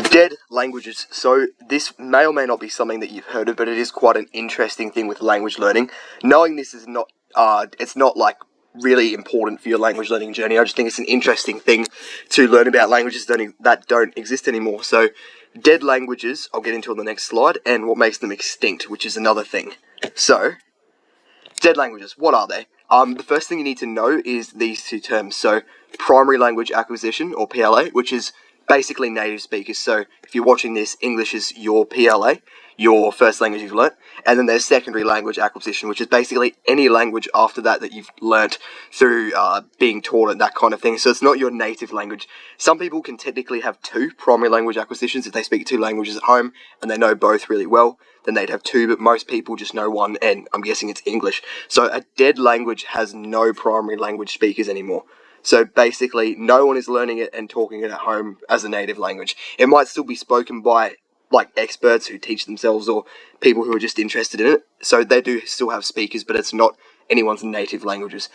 Dead languages. So this may or may not be something that you've heard of, but it is quite an interesting thing with language learning. Knowing this is not, it's not like really important for your language learning journey. I just think it's an interesting thing to learn about languages that don't exist anymore. So dead languages, I'll get into on the next slide, and what makes them extinct, which is another thing. So, dead languages, what are they? The first thing you need to know is these two terms. So, primary language acquisition, or PLA, which is basically native speakers. So, if you're watching this, English is your PLA, your first language you've learnt. And then there's secondary language acquisition, which is basically any language after that that you've learnt through being taught and that kind of thing. So, it's not your native language. Some people can technically have two primary language acquisitions if they speak two languages at home and they know both really well. Then they'd have two, but most people just know one, and I'm guessing it's English. So a dead language has no primary language speakers anymore. So basically, no one is learning it and talking it at home as a native language. It might still be spoken by like experts who teach themselves or people who are just interested in it. So they do still have speakers, but it's not anyone's native languages.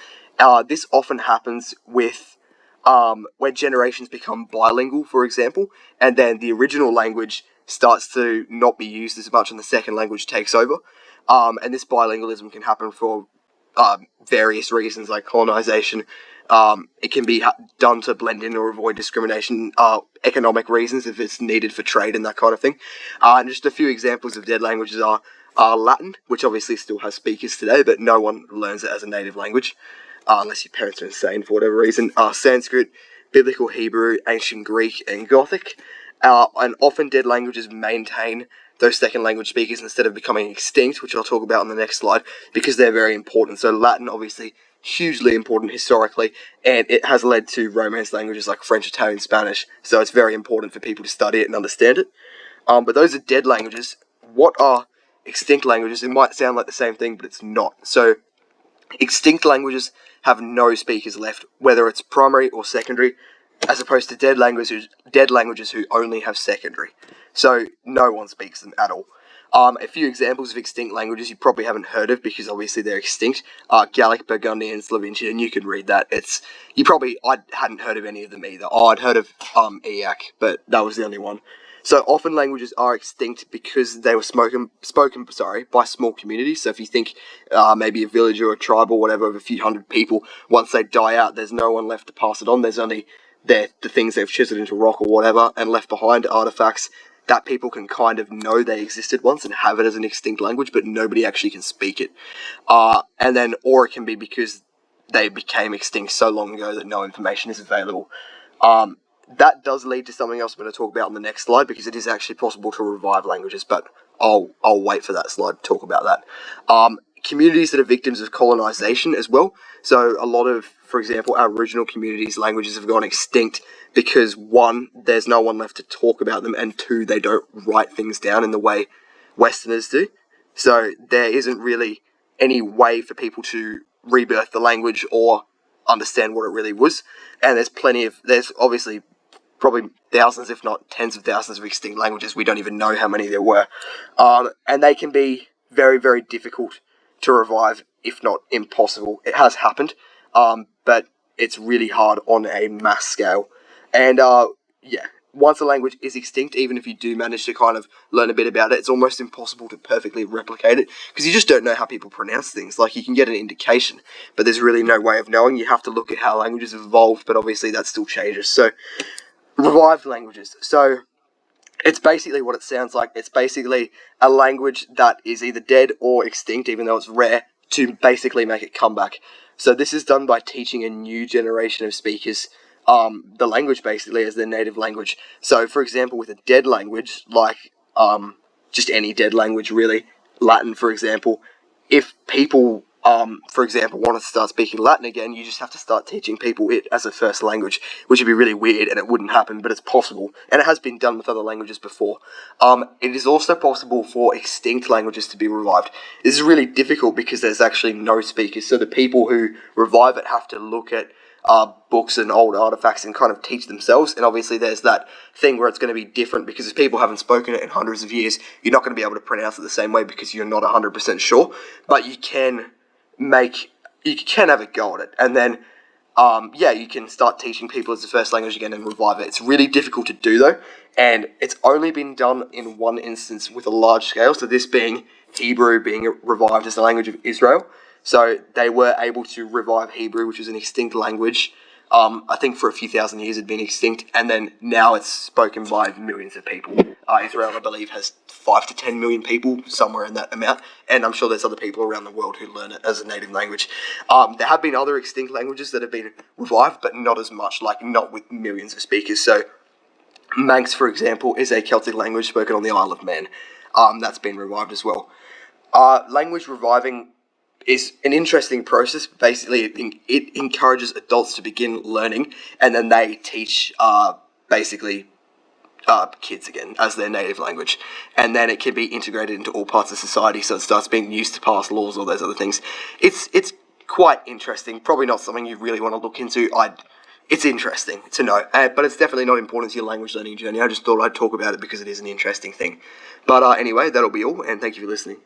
This often happens with when generations become bilingual, for example, and then the original language starts to not be used as much and the second language takes over. And this bilingualism can happen for various reasons like colonization. It can be done to blend in or avoid discrimination, economic reasons if it's needed for trade and that kind of thing. And just a few examples of dead languages are Latin, which obviously still has speakers today, but no one learns it as a native language, unless your parents are insane for whatever reason. Sanskrit, Biblical Hebrew, Ancient Greek, and Gothic. And often dead languages maintain those second language speakers instead of becoming extinct, which I'll talk about on the next slide, because they're very important. So Latin, obviously, hugely important historically, and it has led to Romance languages like French, Italian, Spanish, so it's very important for people to study it and understand it. But those are dead languages. What are extinct languages? It might sound like the same thing, but it's not. So extinct languages have no speakers left, whether it's primary or secondary, as opposed to dead languages who only have secondary. So no one speaks them at all. A few examples of extinct languages you probably haven't heard of because obviously they're extinct. Gallic, Burgundian, and Slovakian, and you can read that. I hadn't heard of any of them either. I'd heard of EAC, but that was the only one. So often languages are extinct because they were spoken by small communities. So if you think maybe a village or a tribe or whatever of a few hundred people, once they die out, there's no one left to pass it on. There's only the things they've chiseled into rock or whatever and left behind, artifacts that people can kind of know they existed once and have it as an extinct language, but nobody actually can speak it. Or it can be because they became extinct so long ago that no information is available. That does lead to something else I'm going to talk about on the next slide, because it is actually possible to revive languages, but I'll wait for that slide to talk about that. Communities that are victims of colonization as well. So a lot of, for example, Aboriginal communities' languages have gone extinct because one, there's no one left to talk about them, and two, they don't write things down in the way Westerners do. So there isn't really any way for people to rebirth the language or understand what it really was. And there's obviously probably thousands, if not tens of thousands of extinct languages. We don't even know how many there were. And they can be very, very difficult to revive, if not impossible. It has happened, but it's really hard on a mass scale. And once a language is extinct, even if you do manage to kind of learn a bit about it, it's almost impossible to perfectly replicate it, because you just don't know how people pronounce things. Like, you can get an indication, but there's really no way of knowing. You have to look at how languages have evolved, but obviously that still changes. So, revived languages. So, it's basically what it sounds like. It's basically a language that is either dead or extinct, even though it's rare, to basically make it come back. So this is done by teaching a new generation of speakers the language basically as their native language. So, for example, with a dead language, like just any dead language really, Latin, for example, if people, for example, want to start speaking Latin again, you just have to start teaching people it as a first language, which would be really weird, and it wouldn't happen, but it's possible, and it has been done with other languages before. It is also possible for extinct languages to be revived. This is really difficult because there's actually no speakers, so the people who revive it have to look at books and old artifacts and kind of teach themselves. And obviously there's that thing where it's going to be different, because if people haven't spoken it in hundreds of years, you're not going to be able to pronounce it the same way because you're not 100% sure, but you can have a go at it. And then yeah, you can start teaching people as the first language again and revive it. It's really difficult to do though, and it's only been done in one instance with a large scale. So this being Hebrew being revived as the language of Israel. So they were able to revive Hebrew, which was an extinct language. I think for a few thousand years it had been extinct, and then now it's spoken by millions of people. Israel, I believe, has 5 to 10 million people, somewhere in that amount, and I'm sure there's other people around the world who learn it as a native language. There have been other extinct languages that have been revived, but not as much, like not with millions of speakers. So Manx, for example, is a Celtic language spoken on the Isle of Man. That's been revived as well. Language reviving is an interesting process. Basically, it encourages adults to begin learning, and then they teach basically kids again as their native language, and then it can be integrated into all parts of society. So it starts being used to pass laws, all those other things. It's quite interesting. Probably not something you really want to look into. It's interesting to know, but it's definitely not important to your language learning journey. I just thought I'd talk about it because it is an interesting thing. But anyway, that'll be all, and thank you for listening.